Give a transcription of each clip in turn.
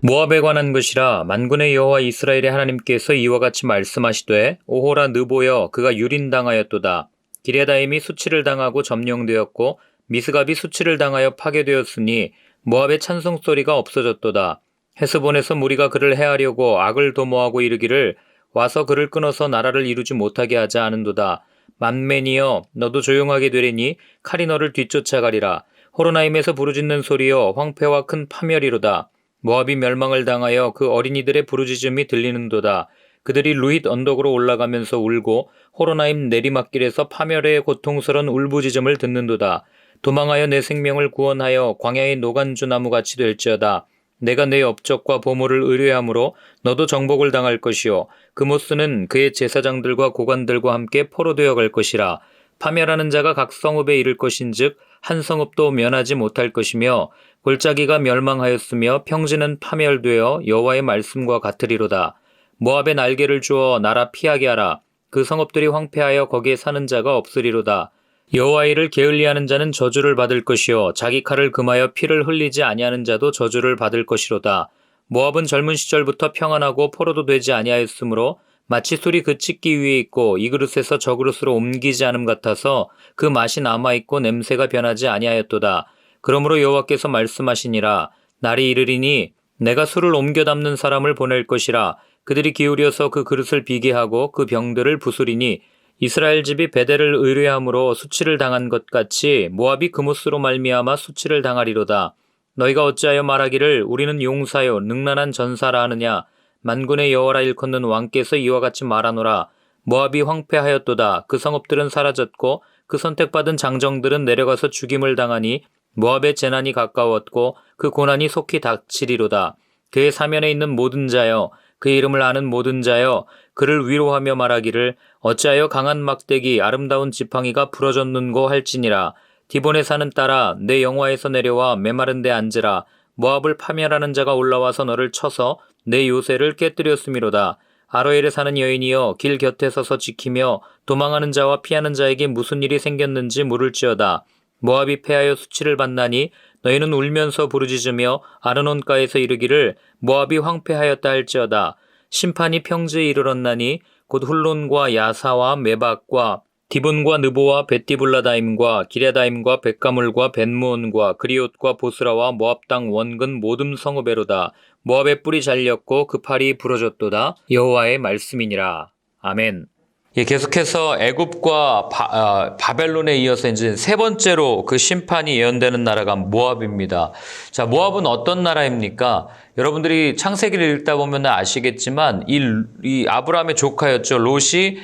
모압에 관한 것이라. 만군의 여호와 이스라엘의 하나님께서 이와 같이 말씀하시되, 오호라 느보여 그가 유린당하였도다. 기레다임이 수치를 당하고 점령되었고 미스갑이 수치를 당하여 파괴되었으니 모압의 찬송소리가 없어졌도다. 헤스본에서 무리가 그를 해하려고 악을 도모하고 이르기를, 와서 그를 끊어서 나라를 이루지 못하게 하자 하는도다. 만맨이여 너도 조용하게 되리니 칼이 너를 뒤쫓아가리라. 호로나임에서 부르짖는 소리여 황폐와 큰 파멸이로다. 모압이 멸망을 당하여 그 어린이들의 부르짖음이 들리는도다. 그들이 루힛 언덕으로 올라가면서 울고 호로나임 내리막길에서 파멸의 고통스런 울부짖음을 듣는도다. 도망하여 내 생명을 구원하여 광야의 노간주 나무같이 될지어다. 내가 내 업적과 보물을 의뢰함으로 너도 정복을 당할 것이요 그모스는 그의 제사장들과 고관들과 함께 포로되어 갈 것이라. 파멸하는 자가 각 성읍에 이를 것인즉 한 성읍도 면하지 못할 것이며 골짜기가 멸망하였으며 평지는 파멸되어 여호와의 말씀과 같으리로다. 모압에 날개를 주어 나라 피하게 하라. 그 성읍들이 황폐하여 거기에 사는 자가 없으리로다. 여호와의 일을 게을리하는 자는 저주를 받을 것이요 자기 칼을 금하여 피를 흘리지 아니하는 자도 저주를 받을 것이로다. 모압은 젊은 시절부터 평안하고 포로도 되지 아니하였으므로 마치 술이 그 찢기 위에 있고 이 그릇에서 저 그릇으로 옮기지 않음 같아서 그 맛이 남아있고 냄새가 변하지 아니하였도다. 그러므로 여호와께서 말씀하시니라. 날이 이르리니 내가 술을 옮겨 담는 사람을 보낼 것이라. 그들이 기울여서 그 그릇을 비게 하고 그 병들을 부수리니 이스라엘 집이 베델을 의뢰함으로 수치를 당한 것 같이 모압이 그모스로 말미암아 수치를 당하리로다. 너희가 어찌하여 말하기를 우리는 용사요 능란한 전사라 하느냐. 만군의 여호와라 일컫는 왕께서 이와 같이 말하노라. 모압이 황폐하였도다. 그 성읍들은 사라졌고 그 선택받은 장정들은 내려가서 죽임을 당하니 모압의 재난이 가까웠고 그 고난이 속히 닥치리로다. 그의 사면에 있는 모든 자여 그의 이름을 아는 모든 자여 그를 위로하며 말하기를 어찌하여 강한 막대기 아름다운 지팡이가 부러졌는고 할지니라. 디본에 사는 딸아 내 영화에서 내려와 메마른 데 앉으라. 모압을 파멸하는 자가 올라와서 너를 쳐서 내 요새를 깨뜨렸음이로다. 아로엘에 사는 여인이여 길 곁에 서서 지키며 도망하는 자와 피하는 자에게 무슨 일이 생겼는지 물을지어다. 모압이 패하여 수치를 받나니 너희는 울면서 부르짖으며 아르논가에서 이르기를 모압이 황폐하였다 할지어다. 심판이 평지에 이르렀나니 곧 훌론과 야사와 메박과 디본과 느보와 벳디블라다임과 기레다임과 벳가물과 벳무온과 그리옷과 보스라와 모압 땅 원근 모든 성읍에로다. 모압의 뿔이 잘렸고 그 팔이 부러졌도다. 여호와의 말씀이니라. 아멘. 계속해서 애굽과 바벨론에 이어서 이제 세 번째로 그 심판이 예언되는 나라가 모압입니다. 자, 모압은 어떤 나라입니까? 여러분들이 창세기를 읽다 보면 아시겠지만 이 아브라함의 조카였죠. 롯이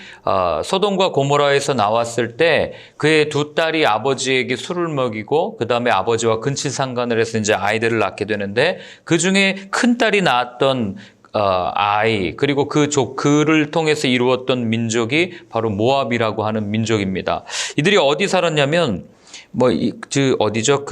소돔과 고모라에서 나왔을 때 그의 두 딸이 아버지에게 술을 먹이고 그 다음에 아버지와 근친상간을 해서 이제 아이들을 낳게 되는데 그 중에 큰 딸이 낳았던 아이 그리고 그를 통해서 이루었던 민족이 바로 모압이라고 하는 민족입니다. 이들이 어디 살았냐면 어디죠?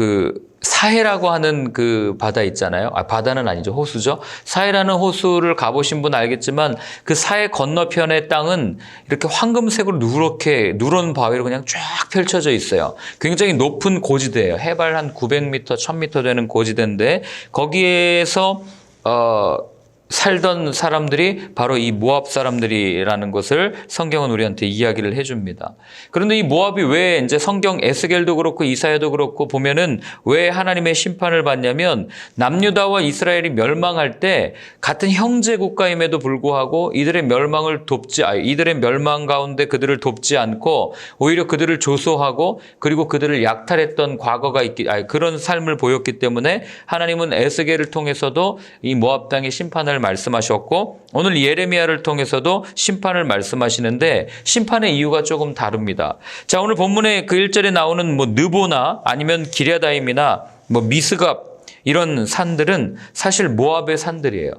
사해라고 하는 그 바다 있잖아요. 바다는 아니죠. 호수죠. 사해라는 호수를 가보신 분 알겠지만 그 사해 건너편의 땅은 이렇게 황금색으로 누런 바위로 그냥 쫙 펼쳐져 있어요. 굉장히 높은 고지대예요. 해발 한 900m, 1000m 되는 고지대인데 거기에서 살던 사람들이 바로 이 모압 사람들이라는 것을 성경은 우리한테 이야기를 해줍니다. 그런데 이 모압이 왜 이제 성경 에스겔도 그렇고 이사야도 그렇고 보면은 왜 하나님의 심판을 받냐면 남유다와 이스라엘이 멸망할 때 같은 형제 국가임에도 불구하고 이들의 멸망 가운데 그들을 돕지 않고 오히려 그들을 조소하고 그리고 그들을 약탈했던 과거가 그런 삶을 보였기 때문에 하나님은 에스겔을 통해서도 이 모압 땅의 심판을 말씀하셨고 오늘 예레미야를 통해서도 심판을 말씀하시는데 심판의 이유가 조금 다릅니다. 자, 오늘 본문의 그 1절에 나오는 느보나 아니면 기랴다임이나 미스갑 이런 산들은 사실 모압의 산들이에요.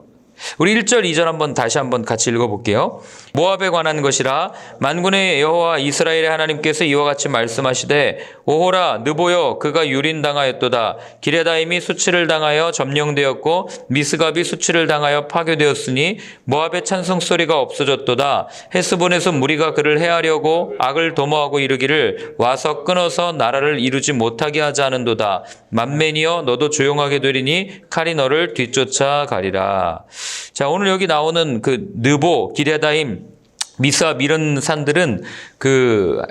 우리 1절, 2절 다시 한번 같이 읽어볼게요. 모압에 관한 것이라 만군의 여호와 이스라엘의 하나님께서 이와 같이 말씀하시되 오호라 느보여 그가 유린당하였도다. 기레다임이 수치를 당하여 점령되었고 미스갑이 수치를 당하여 파괴되었으니 모압의 찬송소리가 없어졌도다. 헤스본에서 무리가 그를 해하려고 악을 도모하고 이르기를 와서 끊어서 나라를 이루지 못하게 하자 하는도다. 만맨이여 너도 조용하게 되리니 칼이 너를 뒤쫓아 가리라. 자, 오늘 여기 나오는 그 느보, 기레다임, 미스압 이런 산들은 그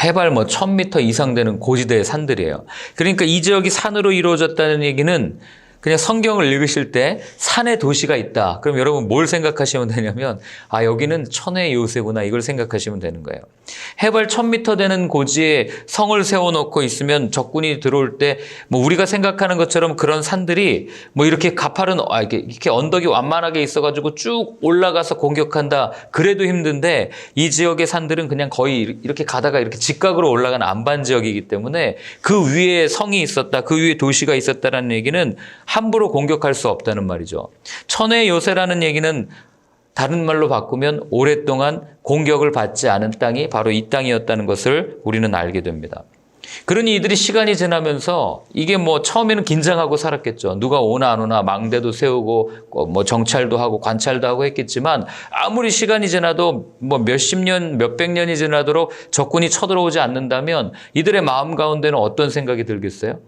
해발 1000m 이상 되는 고지대의 산들이에요. 그러니까 이 지역이 산으로 이루어졌다는 얘기는 그냥 성경을 읽으실 때 산에 도시가 있다. 그럼 여러분 뭘 생각하시면 되냐면 여기는 천의 요새구나 이걸 생각하시면 되는 거예요. 해발 1000m 되는 고지에 성을 세워놓고 있으면 적군이 들어올 때 우리가 생각하는 것처럼 그런 산들이 이렇게 가파른 이렇게 언덕이 완만하게 있어가지고 쭉 올라가서 공격한다. 그래도 힘든데 이 지역의 산들은 그냥 거의 이렇게 가다가 이렇게 직각으로 올라가는 안반 지역이기 때문에 그 위에 성이 있었다. 그 위에 도시가 있었다라는 얘기는 함부로 공격할 수 없다는 말이죠. 천의 요새라는 얘기는 다른 말로 바꾸면 오랫동안 공격을 받지 않은 땅이 바로 이 땅이었다는 것을 우리는 알게 됩니다. 그러니 이들이 시간이 지나면서 이게 처음에는 긴장하고 살았겠죠. 누가 오나 안 오나 망대도 세우고 정찰도 하고 관찰도 하고 했겠지만 아무리 시간이 지나도 몇십 년, 몇백 년이 지나도록 적군이 쳐들어오지 않는다면 이들의 마음 가운데는 어떤 생각이 들겠어요?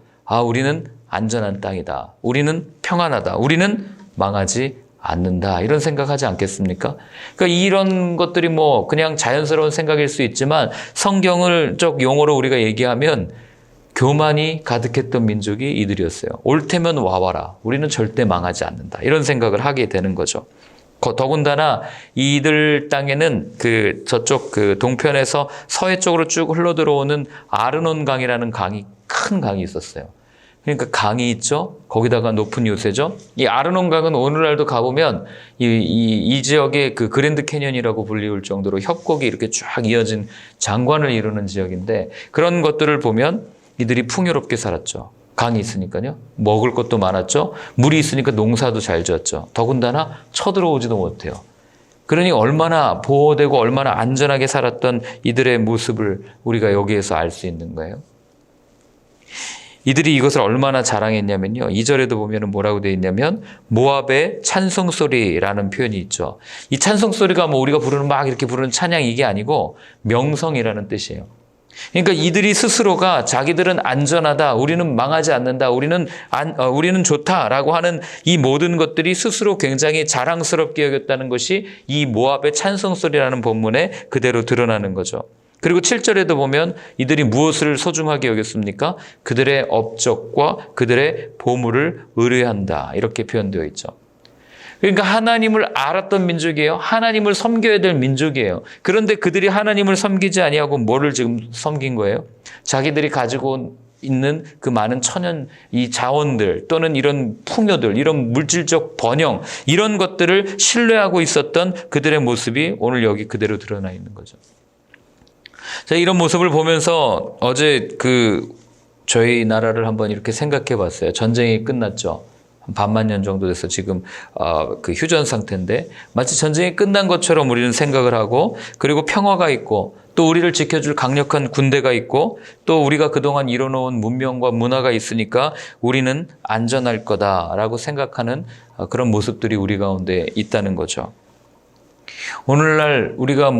우리는 안전한 땅이다. 우리는 평안하다. 우리는 망하지 않는다. 이런 생각하지 않겠습니까? 그러니까 이런 것들이 그냥 자연스러운 생각일 수 있지만 성경을 적 용어로 우리가 얘기하면 교만이 가득했던 민족이 이들이었어요. 옳다면 와와라. 우리는 절대 망하지 않는다. 이런 생각을 하게 되는 거죠. 더군다나 이들 땅에는 저쪽 동편에서 서해 쪽으로 쭉 흘러 들어오는 아르논 강이라는 큰 강이 있었어요. 그러니까 강이 있죠. 거기다가 높은 요새죠. 이 아르논 강은 오늘날도 가보면 이 지역의 그 그랜드 캐년이라고 불리울 정도로 협곡이 이렇게 쫙 이어진 장관을 이루는 지역인데 그런 것들을 보면 이들이 풍요롭게 살았죠. 강이 있으니까요. 먹을 것도 많았죠. 물이 있으니까 농사도 잘 지었죠. 더군다나 쳐들어오지도 못해요. 그러니 얼마나 보호되고 얼마나 안전하게 살았던 이들의 모습을 우리가 여기에서 알 수 있는 거예요. 이들이 이것을 얼마나 자랑했냐면요. 2절에도 보면 뭐라고 되어 있냐면 모압의 찬송소리라는 표현이 있죠. 이 찬송소리가 우리가 부르는 이렇게 부르는 찬양 이게 아니고 명성이라는 뜻이에요. 그러니까 이들이 스스로가 자기들은 안전하다, 우리는 망하지 않는다, 우리는 좋다라고 하는 이 모든 것들이 스스로 굉장히 자랑스럽게 여겼다는 것이 이 모압의 찬송소리라는 본문에 그대로 드러나는 거죠. 그리고 7절에도 보면 이들이 무엇을 소중하게 여겼습니까? 그들의 업적과 그들의 보물을 의뢰한다. 이렇게 표현되어 있죠. 그러니까 하나님을 알았던 민족이에요. 하나님을 섬겨야 될 민족이에요. 그런데 그들이 하나님을 섬기지 아니하고 뭐를 지금 섬긴 거예요? 자기들이 가지고 있는 그 많은 이 자원들 또는 이런 풍요들, 이런 물질적 번영, 이런 것들을 신뢰하고 있었던 그들의 모습이 오늘 여기 그대로 드러나 있는 거죠. 자, 이런 모습을 보면서 어제 저희 나라를 한번 이렇게 생각해 봤어요. 전쟁이 끝났죠. 한 반만 년 정도 돼서 지금 휴전 상태인데 마치 전쟁이 끝난 것처럼 우리는 생각을 하고 그리고 평화가 있고 또 우리를 지켜줄 강력한 군대가 있고 또 우리가 그동안 이뤄놓은 문명과 문화가 있으니까 우리는 안전할 거다라고 생각하는 그런 모습들이 우리 가운데 있다는 거죠. 오늘날 우리가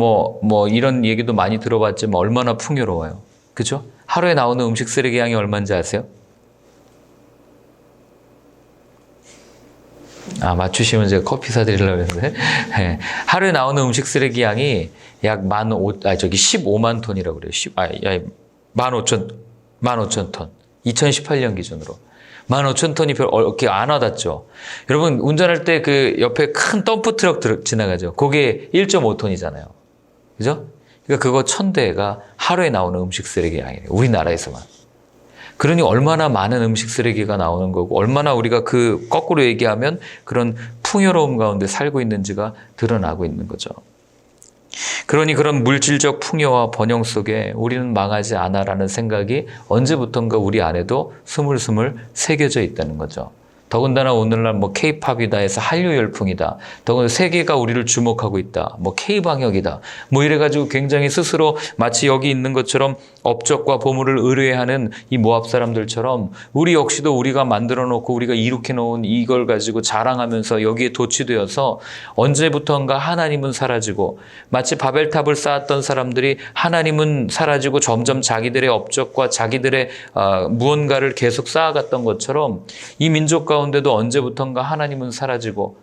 이런 얘기도 많이 들어봤지만 얼마나 풍요로워요. 그죠? 하루에 나오는 음식 쓰레기 양이 얼마인지 아세요? 맞추시면 제가 커피 사드리려고 했는데. 네. 하루에 나오는 음식 쓰레기 양이 약 15만 톤이라고 그래요. 15,000톤. 2018년 기준으로. 15,000톤이 이렇게 안 와닿죠. 여러분, 운전할 때 옆에 큰 덤프 트럭 지나가죠. 그게 1.5톤이잖아요. 그죠? 그러니까 그거 1000대가 하루에 나오는 음식 쓰레기 양이에요. 우리나라에서만. 그러니 얼마나 많은 음식 쓰레기가 나오는 거고, 얼마나 우리가 거꾸로 얘기하면 그런 풍요로움 가운데 살고 있는지가 드러나고 있는 거죠. 그러니 그런 물질적 풍요와 번영 속에 우리는 망하지 않아라는 생각이 언제부턴가 우리 안에도 스물스물 새겨져 있다는 거죠. 더군다나 오늘날 뭐 K-팝이다 해서 한류 열풍이다. 더군다나 세계가 우리를 주목하고 있다. 뭐 K-방역이다. 뭐 이래가지고 굉장히 스스로 마치 여기 있는 것처럼 업적과 보물을 의뢰하는 이 모압 사람들처럼 우리 역시도 우리가 만들어 놓고 우리가 이룩해 놓은 이걸 가지고 자랑하면서 여기에 도취되어서 언제부턴가 하나님은 사라지고 마치 바벨탑을 쌓았던 사람들이 하나님은 사라지고 점점 자기들의 업적과 자기들의 무언가를 계속 쌓아갔던 것처럼 이 민족 가운데도 언제부턴가 하나님은 사라지고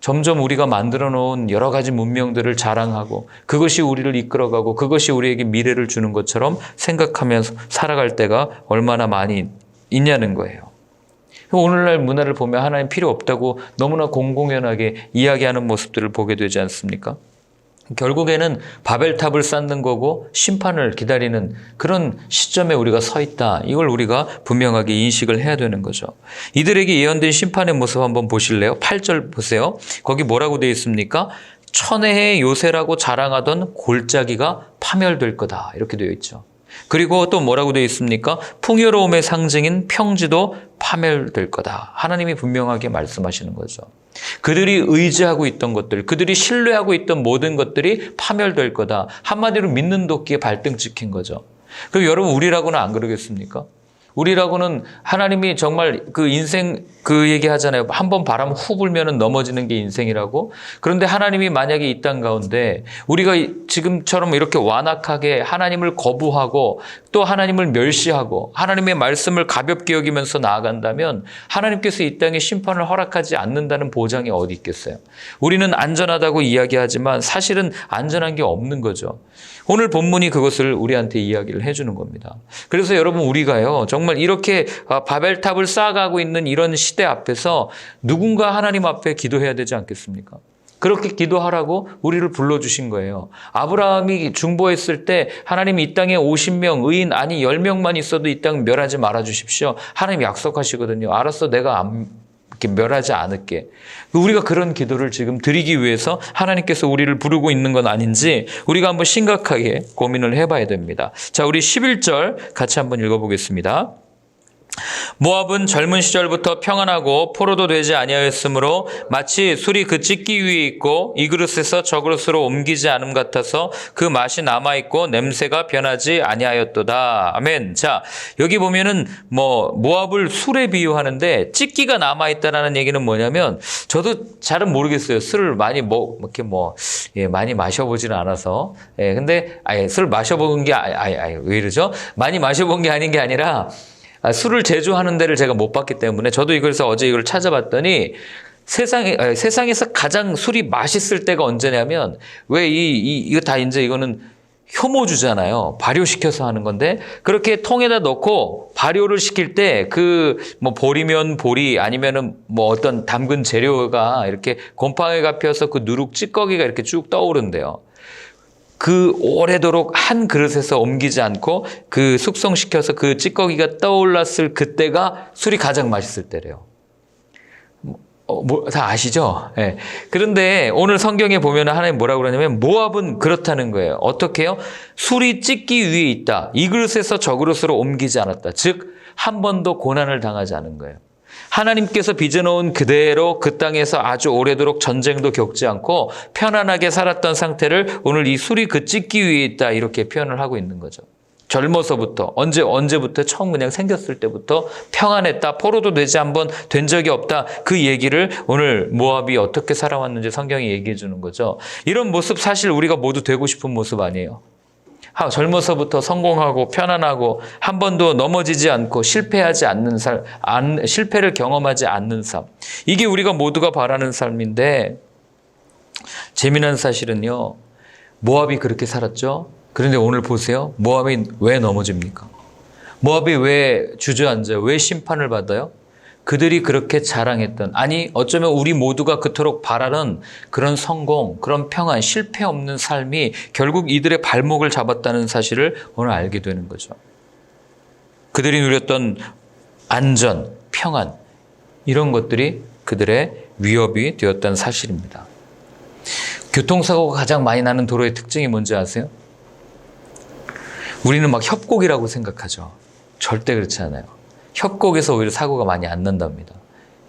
점점 우리가 만들어 놓은 여러 가지 문명들을 자랑하고 그것이 우리를 이끌어가고 그것이 우리에게 미래를 주는 것처럼 생각하면서 살아갈 때가 얼마나 많이 있냐는 거예요. 오늘날 문화를 보면 하나님 필요 없다고 너무나 공공연하게 이야기하는 모습들을 보게 되지 않습니까? 결국에는 바벨탑을 쌓는 거고 심판을 기다리는 그런 시점에 우리가 서 있다. 이걸 우리가 분명하게 인식을 해야 되는 거죠. 이들에게 예언된 심판의 모습 한번 보실래요? 8절 보세요. 거기 뭐라고 되어 있습니까? 천혜의 요새라고 자랑하던 골짜기가 파멸될 거다. 이렇게 되어 있죠. 그리고 또 뭐라고 되어 있습니까? 풍요로움의 상징인 평지도 파멸될 거다. 하나님이 분명하게 말씀하시는 거죠. 그들이 의지하고 있던 것들, 그들이 신뢰하고 있던 모든 것들이 파멸될 거다. 한마디로 믿는 도끼에 발등 찍힌 거죠. 그럼 여러분 우리라고는 안 그러겠습니까? 우리라고는 하나님이 정말 그 인생 그 얘기 하잖아요. 한번 바람 후 불면은 넘어지는 게 인생이라고. 그런데 하나님이 만약에 이 땅 가운데 우리가 지금처럼 이렇게 완악하게 하나님을 거부하고 또 하나님을 멸시하고 하나님의 말씀을 가볍게 여기면서 나아간다면 하나님께서 이 땅에 심판을 허락하지 않는다는 보장이 어디 있겠어요. 우리는 안전하다고 이야기하지만 사실은 안전한 게 없는 거죠. 오늘 본문이 그것을 우리한테 이야기를 해주는 겁니다. 그래서 여러분 우리가요 정말 이렇게 바벨탑을 쌓아가고 있는 이런 시대 앞에서 누군가 하나님 앞에 기도해야 되지 않겠습니까? 그렇게 기도하라고 우리를 불러주신 거예요. 아브라함이 중보했을 때 하나님이 이 땅에 50명 의인 아니 10명만 있어도 이 땅 멸하지 말아주십시오. 하나님 약속하시거든요. 알았어 내가 이렇게 멸하지 않을게. 우리가 그런 기도를 지금 드리기 위해서 하나님께서 우리를 부르고 있는 건 아닌지 우리가 한번 심각하게 고민을 해봐야 됩니다. 자, 우리 11절 같이 한번 읽어보겠습니다. 모압은 젊은 시절부터 평안하고 포로도 되지 아니하였으므로 마치 술이 그 찢기 위에 있고 이 그릇에서 저 그릇으로 옮기지 않음 같아서 그 맛이 남아있고 냄새가 변하지 아니하였도다. 아멘. 자, 여기 보면은 모압을 술에 비유하는데 찢기가 남아있다라는 얘기는 뭐냐면 저도 잘은 모르겠어요. 술을 많이 많이 마셔보지는 않아서. 근데 술 마셔본 게 왜 이러죠? 많이 마셔본 게 아닌 게 아니라 술을 제조하는 데를 제가 못 봤기 때문에 저도 이걸서 어제 이걸 찾아봤더니 세상에서 가장 술이 맛있을 때가 언제냐면 왜 이거 다 이제 이거는 효모주잖아요. 발효시켜서 하는 건데 그렇게 통에다 넣고 발효를 시킬 때 보리면 보리 아니면은 어떤 담근 재료가 이렇게 곰팡이가 피어서 그 누룩 찌꺼기가 이렇게 쭉 떠오른대요. 그 오래도록 한 그릇에서 옮기지 않고 그 숙성시켜서 그 찌꺼기가 떠올랐을 그때가 술이 가장 맛있을 때래요. 다 아시죠? 네. 그런데 오늘 성경에 보면 하나님 뭐라고 그러냐면 모압은 그렇다는 거예요. 어떻게 해요? 술이 찢기 위에 있다. 이 그릇에서 저 그릇으로 옮기지 않았다. 즉, 한 번도 고난을 당하지 않은 거예요. 하나님께서 빚어놓은 그대로 그 땅에서 아주 오래도록 전쟁도 겪지 않고 편안하게 살았던 상태를 오늘 이 술이 그 찢기 위에 있다 이렇게 표현을 하고 있는 거죠. 젊어서부터 언제부터 처음 그냥 생겼을 때부터 평안했다. 포로도 되지 한번 된 적이 없다. 그 얘기를 오늘 모압이 어떻게 살아왔는지 성경이 얘기해 주는 거죠. 이런 모습 사실 우리가 모두 되고 싶은 모습 아니에요. 젊어서부터 성공하고 편안하고 한 번도 넘어지지 않고 실패하지 않는 삶, 실패를 경험하지 않는 삶. 이게 우리가 모두가 바라는 삶인데 재미난 사실은요. 모압이 그렇게 살았죠. 그런데 오늘 보세요. 모압이 왜 넘어집니까? 모압이 왜 주저앉아요? 왜 심판을 받아요? 그들이 그렇게 자랑했던 어쩌면 우리 모두가 그토록 바라는 그런 성공, 그런 평안, 실패 없는 삶이 결국 이들의 발목을 잡았다는 사실을 오늘 알게 되는 거죠. 그들이 누렸던 안전, 평안 이런 것들이 그들의 위협이 되었다는 사실입니다. 교통사고가 가장 많이 나는 도로의 특징이 뭔지 아세요? 우리는 막 협곡이라고 생각하죠. 절대 그렇지 않아요. 협곡에서 오히려 사고가 많이 안 난답니다.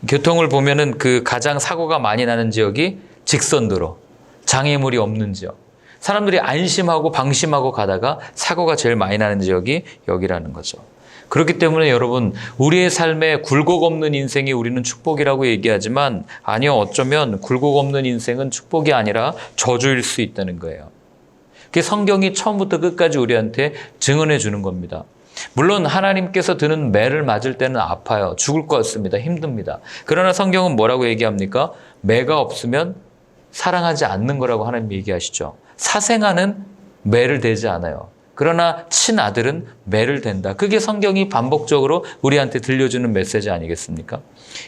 교통을 보면은 그 가장 사고가 많이 나는 지역이 직선도로, 장애물이 없는 지역. 사람들이 안심하고 방심하고 가다가 사고가 제일 많이 나는 지역이 여기라는 거죠. 그렇기 때문에 여러분, 우리의 삶에 굴곡 없는 인생이 우리는 축복이라고 얘기하지만 아니요, 어쩌면 굴곡 없는 인생은 축복이 아니라 저주일 수 있다는 거예요. 그게 성경이 처음부터 끝까지 우리한테 증언해 주는 겁니다. 물론 하나님께서 드는 매를 맞을 때는 아파요. 죽을 것 같습니다. 힘듭니다. 그러나 성경은 뭐라고 얘기합니까? 매가 없으면 사랑하지 않는 거라고 하나님 얘기하시죠. 사생아는 매를 대지 않아요. 그러나 친아들은 매를 댄다. 그게 성경이 반복적으로 우리한테 들려주는 메시지 아니겠습니까?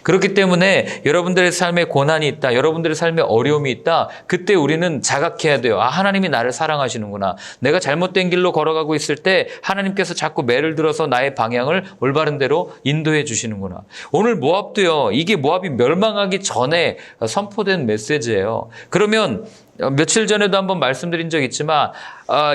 그렇기 때문에 여러분들의 삶에 고난이 있다, 여러분들의 삶에 어려움이 있다, 그때 우리는 자각해야 돼요. 아, 하나님이 나를 사랑하시는구나. 내가 잘못된 길로 걸어가고 있을 때 하나님께서 자꾸 매를 들어서 나의 방향을 올바른 대로 인도해 주시는구나. 오늘 모압도요, 이게 모압이 멸망하기 전에 선포된 메시지예요. 그러면 며칠 전에도 한번 말씀드린 적 있지만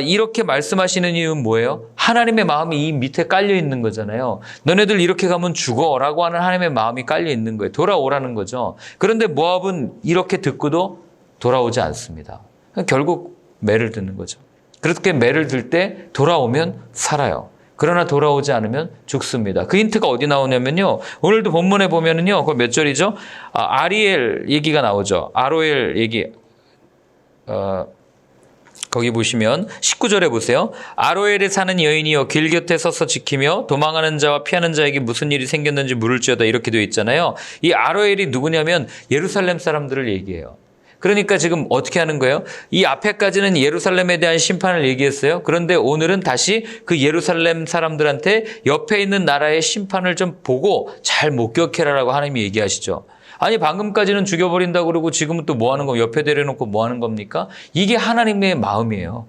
이렇게 말씀하시는 이유는 뭐예요? 하나님의 마음이 이 밑에 깔려 있는 거잖아요. 너네들 이렇게 가면 죽어라고 하는 하나님의 마음이 깔려 있는 거예요. 돌아오라는 거죠. 그런데 모압은 이렇게 듣고도 돌아오지 않습니다. 결국 매를 듣는 거죠. 그렇게 매를 들 때 돌아오면 살아요. 그러나 돌아오지 않으면 죽습니다. 그 힌트가 어디 나오냐면요, 오늘도 본문에 보면은요, 그거 몇 절이죠? 아리엘 얘기가 나오죠. 아로엘 얘기. 거기 보시면 19절에 보세요. 아로엘에 사는 여인이여 길 곁에 서서 지키며 도망하는 자와 피하는 자에게 무슨 일이 생겼는지 물을지어다, 이렇게 되어 있잖아요. 이 아로엘이 누구냐면 예루살렘 사람들을 얘기해요. 그러니까 지금 어떻게 하는 거예요? 이 앞에까지는 예루살렘에 대한 심판을 얘기했어요. 그런데 오늘은 다시 그 예루살렘 사람들한테 옆에 있는 나라의 심판을 좀 보고 잘 목격해라라고 하나님이 얘기하시죠. 아니, 방금까지는 죽여버린다고 그러고 지금은 또 뭐 하는 거, 옆에 데려놓고 뭐 하는 겁니까? 이게 하나님의 마음이에요.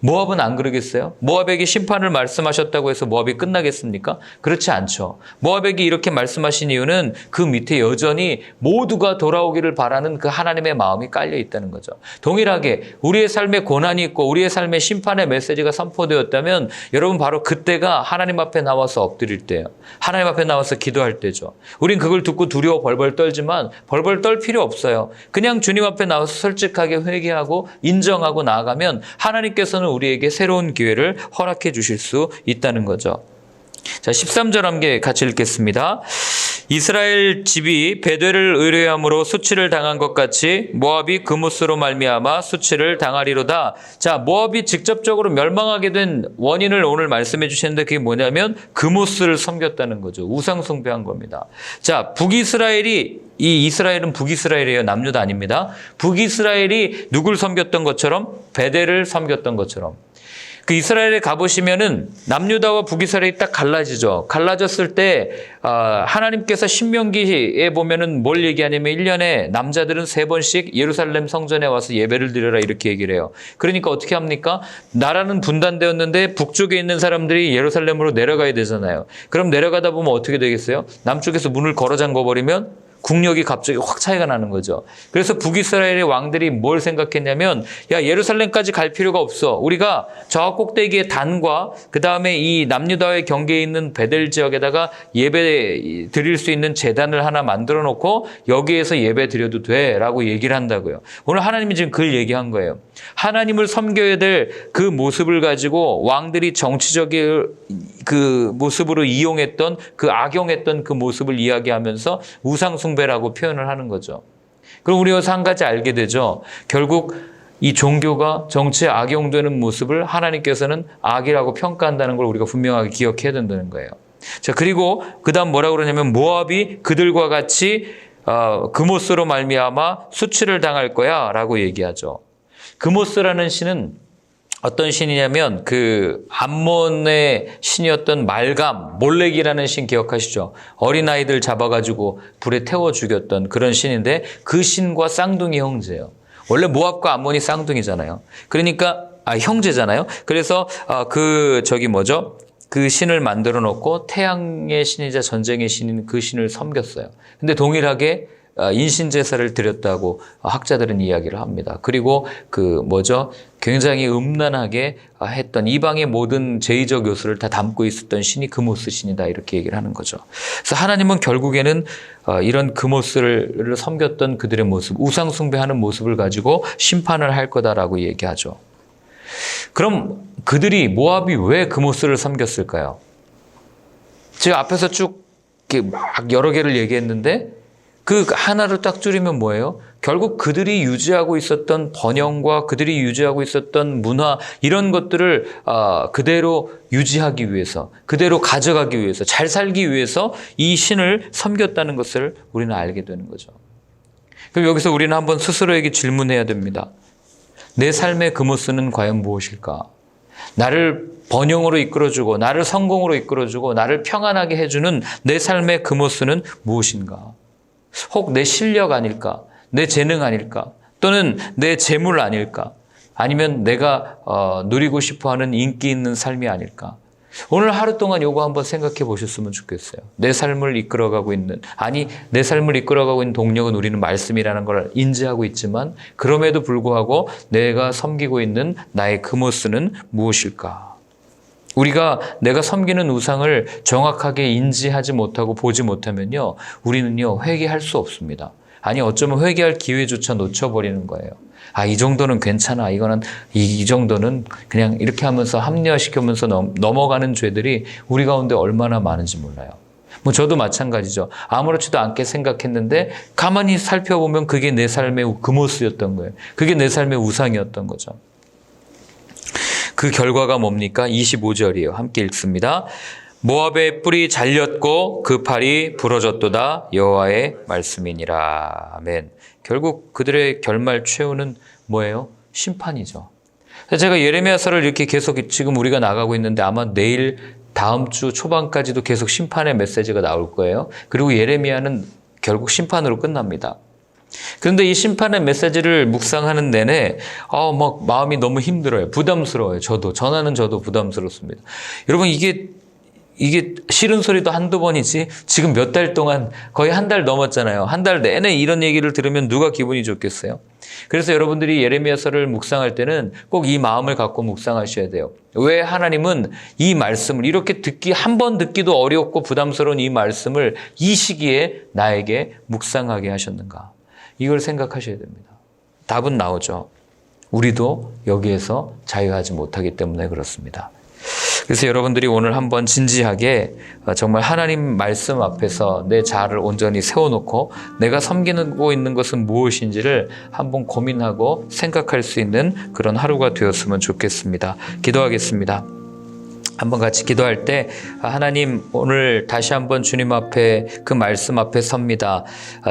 모압은 안 그러겠어요? 모압에게 심판을 말씀하셨다고 해서 모압이 끝나겠습니까? 그렇지 않죠. 모압에게 이렇게 말씀하신 이유는 그 밑에 여전히 모두가 돌아오기를 바라는 그 하나님의 마음이 깔려 있다는 거죠. 동일하게 우리의 삶에 고난이 있고 우리의 삶에 심판의 메시지가 선포되었다면 여러분, 바로 그때가 하나님 앞에 나와서 엎드릴 때예요. 하나님 앞에 나와서 기도할 때죠. 우린 그걸 듣고 두려워 벌벌 떨지만 벌벌 떨 필요 없어요. 그냥 주님 앞에 나와서 솔직하게 회개하고 인정하고 나아가면 하나님께서는 우리에게 새로운 기회를 허락해 주실 수 있다는 거죠. 자, 13절 함께 같이 읽겠습니다. 이스라엘 집이 베델을 의뢰함으로 수치를 당한 것 같이 모압이 그무스로 말미암아 수치를 당하리로다. 자, 모압이 직접적으로 멸망하게 된 원인을 오늘 말씀해 주시는데 그게 뭐냐면 그무스를 섬겼다는 거죠. 우상 숭배한 겁니다. 자, 북이스라엘이, 이 이스라엘은 북이스라엘이에요. 남유다 아닙니다. 북이스라엘이 누굴 섬겼던 것처럼? 베델을 섬겼던 것처럼. 그 이스라엘에 가보시면은 남유다와 북이스라엘이 딱 갈라지죠. 갈라졌을 때 하나님께서 신명기에 보면은 뭘 얘기하냐면 1년에 남자들은 3번씩 예루살렘 성전에 와서 예배를 드려라, 이렇게 얘기를 해요. 그러니까 어떻게 합니까? 나라는 분단되었는데 북쪽에 있는 사람들이 예루살렘으로 내려가야 되잖아요. 그럼 내려가다 보면 어떻게 되겠어요? 남쪽에서 문을 걸어 잠궈버리면 국력이 갑자기 확 차이가 나는 거죠. 그래서 북이스라엘의 왕들이 뭘 생각했냐면, 야, 예루살렘까지 갈 필요가 없어. 우리가 저 꼭대기의 단과 그 다음에 이 남유다의 경계에 있는 베델 지역에다가 예배 드릴 수 있는 제단을 하나 만들어 놓고 여기에서 예배 드려도 돼 라고 얘기를 한다고요. 오늘 하나님이 지금 그걸 얘기한 거예요. 하나님을 섬겨야 될 그 모습을 가지고 왕들이 정치적인 그 모습으로 이용했던, 그 악용했던 그 모습을 이야기하면서 우상 숭배라고 표현을 하는 거죠. 그럼 우리 여기서 한 가지 알게 되죠. 결국 이 종교가 정치에 악용되는 모습을 하나님께서는 악이라고 평가한다는 걸 우리가 분명하게 기억해야 된다는 거예요. 자, 그리고 그 다음 뭐라고 그러냐면 모압이 그들과 같이 그모스로 말미암아 수치를 당할 거야 라고 얘기하죠. 그모스라는 신은 어떤 신이냐면 그 암몬의 신이었던 말감, 몰렉이라는 신 기억하시죠? 어린아이들 잡아가지고 불에 태워 죽였던 그런 신인데 그 신과 쌍둥이 형제예요. 원래 모압과 암몬이 쌍둥이잖아요. 그러니까 형제잖아요. 그래서 그 신을 만들어 놓고 태양의 신이자 전쟁의 신인 그 신을 섬겼어요. 근데 동일하게 인신제사를 드렸다고 학자들은 이야기를 합니다. 그리고 굉장히 음란하게 했던 이방의 모든 제의적 요소를 다 담고 있었던 신이 그모스 신이다, 이렇게 얘기를 하는 거죠. 그래서 하나님은 결국에는 이런 그모스를 섬겼던 그들의 모습, 우상 숭배하는 모습을 가지고 심판을 할 거다라고 얘기하죠. 그럼 그들이, 모압이 왜 그모스를 섬겼을까요? 제가 앞에서 쭉 이렇게 막 여러 개를 얘기했는데 그 하나를 딱 줄이면 뭐예요? 결국 그들이 유지하고 있었던 번영과 그들이 유지하고 있었던 문화, 이런 것들을 그대로 유지하기 위해서, 그대로 가져가기 위해서, 잘 살기 위해서 이 신을 섬겼다는 것을 우리는 알게 되는 거죠. 그럼 여기서 우리는 한번 스스로에게 질문해야 됩니다. 내 삶의 그모스는 과연 무엇일까? 나를 번영으로 이끌어주고, 나를 성공으로 이끌어주고, 나를 평안하게 해주는 내 삶의 그모스는 무엇인가? 혹 내 실력 아닐까? 내 재능 아닐까? 또는 내 재물 아닐까? 아니면 내가 누리고 싶어하는 인기 있는 삶이 아닐까? 오늘 하루 동안 요거 한번 생각해 보셨으면 좋겠어요. 내 삶을 이끌어가고 있는, 내 삶을 이끌어가고 있는 동력은 우리는 말씀이라는 걸 인지하고 있지만, 그럼에도 불구하고 내가 섬기고 있는 나의 그모스는 무엇일까? 내가 섬기는 우상을 정확하게 인지하지 못하고 보지 못하면요, 우리는요, 회개할 수 없습니다. 어쩌면 회개할 기회조차 놓쳐버리는 거예요. 이 정도는 괜찮아. 이 정도는 그냥 이렇게 하면서 합리화시키면서 넘어가는 죄들이 우리 가운데 얼마나 많은지 몰라요. 저도 마찬가지죠. 아무렇지도 않게 생각했는데 가만히 살펴보면 그게 내 삶의 그모스였던 거예요. 그게 내 삶의 우상이었던 거죠. 그 결과가 뭡니까? 25절이에요. 함께 읽습니다. 모압의 뿔이 잘렸고 그 팔이 부러졌도다, 여호와의 말씀이니라. 아멘. 결국 그들의 결말 최후는 뭐예요? 심판이죠. 제가 예레미야서를 이렇게 계속 지금 우리가 나가고 있는데 아마 내일 다음 주 초반까지도 계속 심판의 메시지가 나올 거예요. 그리고 예레미야는 결국 심판으로 끝납니다. 그런데 이 심판의 메시지를 묵상하는 내내 마음이 너무 힘들어요. 부담스러워요. 전하는 저도 부담스럽습니다. 여러분, 이게 싫은 소리도 한두 번이지 지금 몇 달 동안 거의 한 달 넘었잖아요. 한 달 내내 이런 얘기를 들으면 누가 기분이 좋겠어요? 그래서 여러분들이 예레미야서를 묵상할 때는 꼭 이 마음을 갖고 묵상하셔야 돼요. 왜 하나님은 이 말씀을 이렇게 한 번 듣기도 어렵고 부담스러운 이 말씀을 이 시기에 나에게 묵상하게 하셨는가? 이걸 생각하셔야 됩니다. 답은 나오죠. 우리도 여기에서 자유하지 못하기 때문에 그렇습니다. 그래서 여러분들이 오늘 한번 진지하게 정말 하나님 말씀 앞에서 내 자아를 온전히 세워놓고 내가 섬기고 있는 것은 무엇인지를 한번 고민하고 생각할 수 있는 그런 하루가 되었으면 좋겠습니다. 기도하겠습니다. 한번 같이 기도할 때 하나님, 오늘 다시 한번 주님 앞에 그 말씀 앞에 섭니다.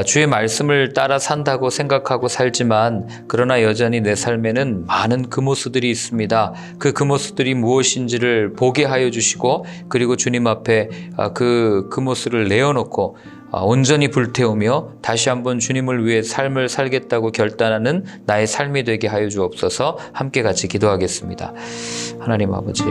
주의 말씀을 따라 산다고 생각하고 살지만 그러나 여전히 내 삶에는 많은 그모스들이 있습니다. 그 그모스들이 무엇인지를 보게 하여 주시고, 그리고 주님 앞에 그 그모스를 내어놓고 온전히 불태우며 다시 한번 주님을 위해 삶을 살겠다고 결단하는 나의 삶이 되게 하여 주옵소서. 함께 같이 기도하겠습니다. 하나님 아버지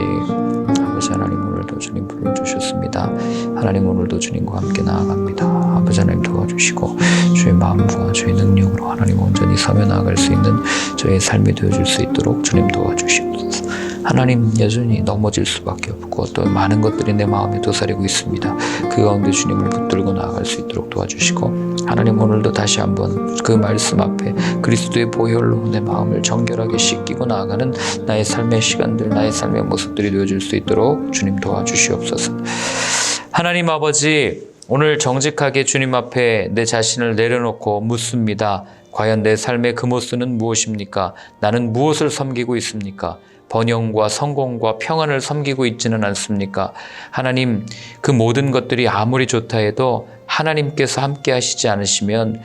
하나님, 오늘도 주님 불러주셨습니다. 하나님, 오늘도 주님과 함께 나아갑니다. 아버지 하나님 도와주시고 주의 마음과 주의 능력으로 하나님 온전히 서며 나아갈 수 있는 저의 삶이 되어줄 수 있도록 주님 도와주시옵소서. 하나님, 여전히 넘어질 수밖에 없고 또 많은 것들이 내 마음에 도사리고 있습니다. 그 가운데 주님을 붙들고 나아갈 수 있도록 도와주시고, 하나님 오늘도 다시 한번 그 말씀 앞에 그리스도의 보혈로 내 마음을 정결하게 씻기고 나아가는 나의 삶의 시간들, 나의 삶의 모습들이 되어줄 수 있도록 주님 도와주시옵소서. 하나님 아버지, 오늘 정직하게 주님 앞에 내 자신을 내려놓고 묻습니다. 과연 내 삶의 그모스는 무엇입니까? 나는 무엇을 섬기고 있습니까? 번영과 성공과 평안을 섬기고 있지는 않습니까? 하나님, 그 모든 것들이 아무리 좋다 해도 하나님께서 함께 하시지 않으시면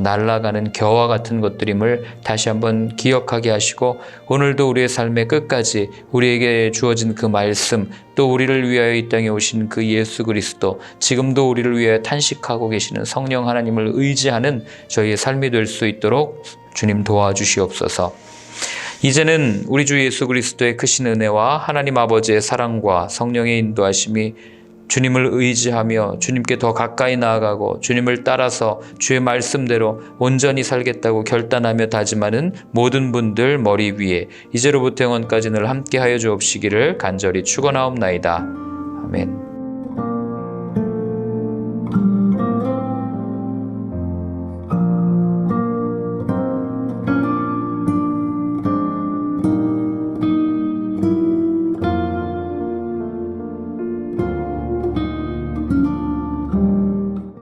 날아가는 겨와 같은 것들임을 다시 한번 기억하게 하시고, 오늘도 우리의 삶의 끝까지 우리에게 주어진 그 말씀, 또 우리를 위하여 이 땅에 오신 그 예수 그리스도, 지금도 우리를 위하여 탄식하고 계시는 성령 하나님을 의지하는 저희의 삶이 될 수 있도록 주님 도와주시옵소서. 이제는 우리 주 예수 그리스도의 크신 은혜와 하나님 아버지의 사랑과 성령의 인도하심이 주님을 의지하며 주님께 더 가까이 나아가고 주님을 따라서 주의 말씀대로 온전히 살겠다고 결단하며 다짐하는 모든 분들 머리 위에 이제로부터 영원까지 늘 함께하여 주옵시기를 간절히 축원하옵나이다. 아멘.